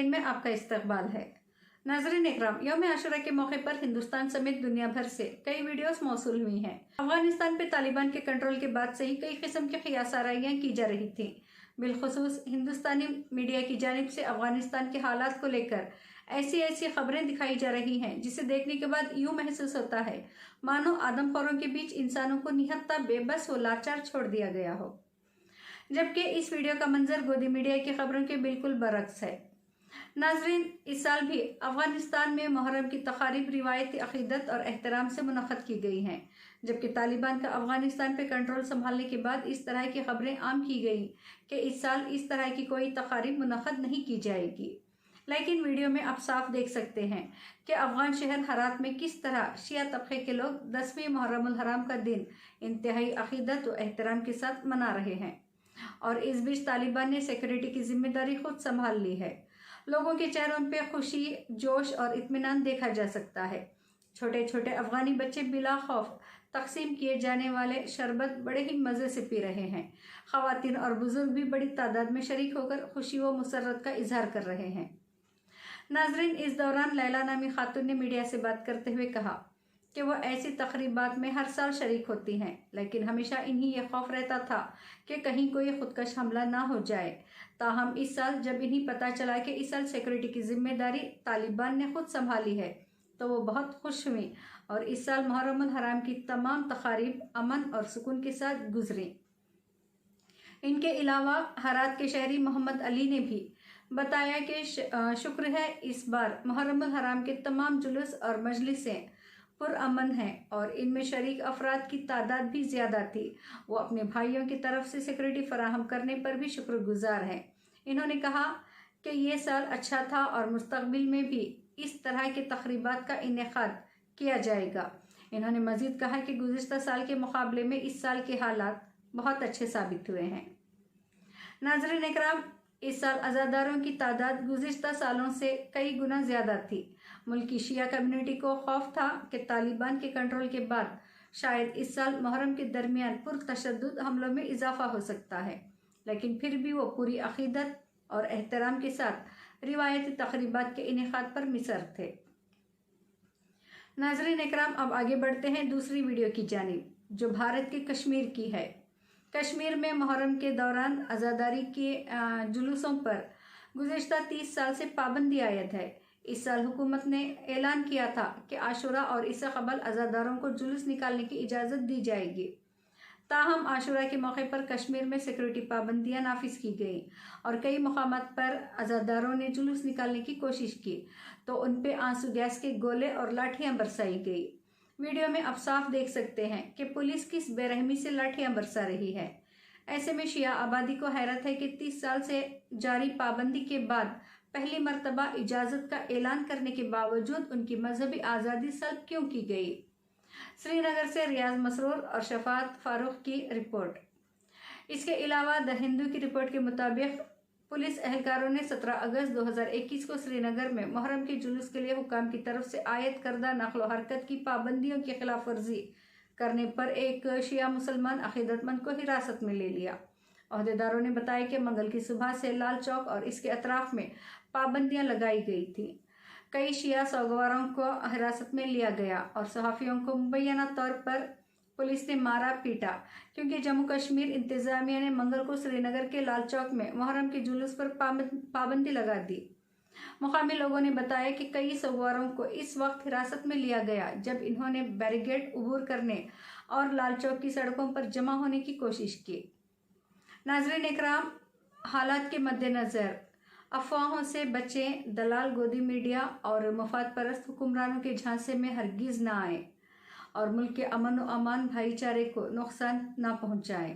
Online में आपका इस्तकबाल है। नाज़रीन इकराम, यौम आशुरा के मौके पर हिंदुस्तान समेत दुनिया भर से कई वीडियोस मौसूल हुई हैं। अफगानिस्तान पे तालिबान के कंट्रोल के बाद से ही कई किस्म की क़ियासाराइयाँ की जा रही थी। बिलखुसूस हिंदुस्तानी मीडिया की जानिब से अफगानिस्तान के हालात को लेकर ऐसी खबरें दिखाई जा रही हैं जिसे देखने के बाद यूँ महसूस होता है मानो आदमखोरों के बीच इंसानों को निहत्ता, बेबस व लाचार छोड़ दिया गया हो। जबकि इस वीडियो का मंजर गोदी मीडिया की खबरों के बिल्कुल बरक्स है। नाजरीन, इस साल भी अफगानिस्तान में मुहर्रम की तकारीब रिवायती अकीदत और एहतराम से मुनक़्क़द की गई हैं, जबकि तालिबान का अफगानिस्तान पर कंट्रोल संभालने के बाद इस तरह की खबरें आम की गई कि इस साल इस तरह की कोई तकारीब मुनक़्क़द नहीं की जाएगी। लेकिन वीडियो में आप साफ देख सकते हैं कि अफगान शहर हरात में किस तरह शिया तबके के लोग 10वीं मुहर्रमुल हराम का दिन इंतहाई अकीदत व एहतराम के साथ मना रहे हैं। और इस बीच तालिबान ने सिक्योरिटी की जिम्मेदारी खुद संभाल ली है। लोगों के चेहरों पर खुशी, जोश और इत्मीनान देखा जा सकता है। छोटे छोटे अफगानी बच्चे बिला खौफ तकसीम किए जाने वाले शरबत बड़े ही मज़े से पी रहे हैं। ख़वातीन और बुजुर्ग भी बड़ी तादाद में शरीक होकर खुशी व मुसर्रत का इजहार कर रहे हैं। नाजरीन, इस दौरान लैला नामी खातून ने मीडिया से बात करते हुए कहा कि वो ऐसी तकरीबात में हर साल शरीक होती हैं, लेकिन हमेशा इन्हीं ये खौफ रहता था कि कहीं कोई खुदकश हमला ना हो जाए। ताहम इस साल जब इन्हीं पता चला कि इस साल सिक्योरिटी की जिम्मेदारी तालिबान ने खुद संभाली है तो वो बहुत खुश हुई और इस साल मुहर्रमुल हराम की तमाम तकारीब अमन और सुकून के साथ गुजरी। इनके अलावा हरात के शहरी मोहम्मद अली ने भी बताया कि शुक्र है इस बार मुहर्रमुल हराम के तमाम जुलूस और मजलिसें पुरअमन हैं और इनमें शरीक अफराद की तादाद भी ज़्यादा थी। वो अपने भाइयों की तरफ से सिक्योरिटी फराहम करने पर भी शुक्रगुजार हैं। इन्होंने कहा कि ये साल अच्छा था और मुस्तकबिल में भी इस तरह के तकरीबात का इनेकाद किया जाएगा। इन्होंने मज़ीद कहा कि गुज़िश्ता साल के मुकाबले में इस साल के हालात बहुत अच्छे साबित हुए हैं। नाज़रीन इकराम, इस साल अज़ादारों की तादाद गुज़िश्ता सालों से कई गुना ज़्यादा थी। मुल्क की शिया कम्युनिटी को खौफ था कि तालिबान के कंट्रोल के बाद शायद इस साल मुहर्रम के दरमियान पुरतशद्दुद हमलों में इजाफा हो सकता है, लेकिन फिर भी वो पूरी अकीदत और एहतराम के साथ रिवायती तकरीबात के इनेकाद पर मिसर थे। नाज़रीन इकराम, अब आगे बढ़ते हैं दूसरी वीडियो की जानिब, जो भारत के कश्मीर की है। कश्मीर में मुहर्रम के दौरान अज़ादारी के जुलूसों पर गुज़िश्ता 30 साल से पाबंदी आयद है। इस साल हुकूमत ने ऐलान किया था कि आशुरा और इससे कबल अज़ादारों को जुलूस निकालने की इजाज़त दी जाएगी। ताहम आशुरा के मौके पर कश्मीर में सिक्योरिटी पाबंदियाँ नाफिज की गई और कई मकामात पर अज़ादारों ने जुलूस निकालने की कोशिश की तो उन पे आंसू गैस के गोले और लाठियाँ बरसाई गई। वीडियो में आप साफ देख सकते हैं कि पुलिस किस बेरहमी से लाठियां बरसा रही है। ऐसे में शिया आबादी को हैरत है कि 30 साल से जारी पाबंदी के बाद पहली मर्तबा इजाज़त का ऐलान करने के बावजूद उनकी मजहबी आज़ादी सल्ब क्यों की गई। श्रीनगर से रियाज मसरूर और शफात फारूक की रिपोर्ट। इसके अलावा द हिंदू की रिपोर्ट के मुताबिक पुलिस एहलकारों ने 17 अगस्त 2021 को श्रीनगर में मुहर्रम के जुलूस के लिए हुकाम की तरफ से आयद करदा नक्ल हरकत की पाबंदियों की खिलाफ वर्जी करने पर एक शिया मुसलमान अकीदतमंद को हिरासत में ले लिया। अहदेदारों ने बताया कि मंगल की सुबह से लाल चौक और इसके अतराफ में पाबंदियां लगाई गई थी। कई शिया सौगवारों को हिरासत में लिया गया और सहाफ़ियों को मुबैना तौर पर पुलिस ने मारा पीटा क्योंकि जम्मू कश्मीर इंतज़ामिया ने मंगल को श्रीनगर के लाल चौक में मुहर्रम के जुलूस पर पाबंदी लगा दी। मुकामी लोगों ने बताया कि कई सवारों को इस वक्त हिरासत में लिया गया जब इन्होंने बैरिकेड अबूर करने और लाल चौक की सड़कों पर जमा होने की कोशिश की। नाज़रीन इकराम, हालात के मद्देनज़र अफवाहों से बचें, दलाल गोदी मीडिया और मफाद परस्त हुक्मरानों के झांसे में हरगिज़ ना आए और मुल्क के अमन व अमान भाईचारे को नुकसान ना पहुँचाएँ।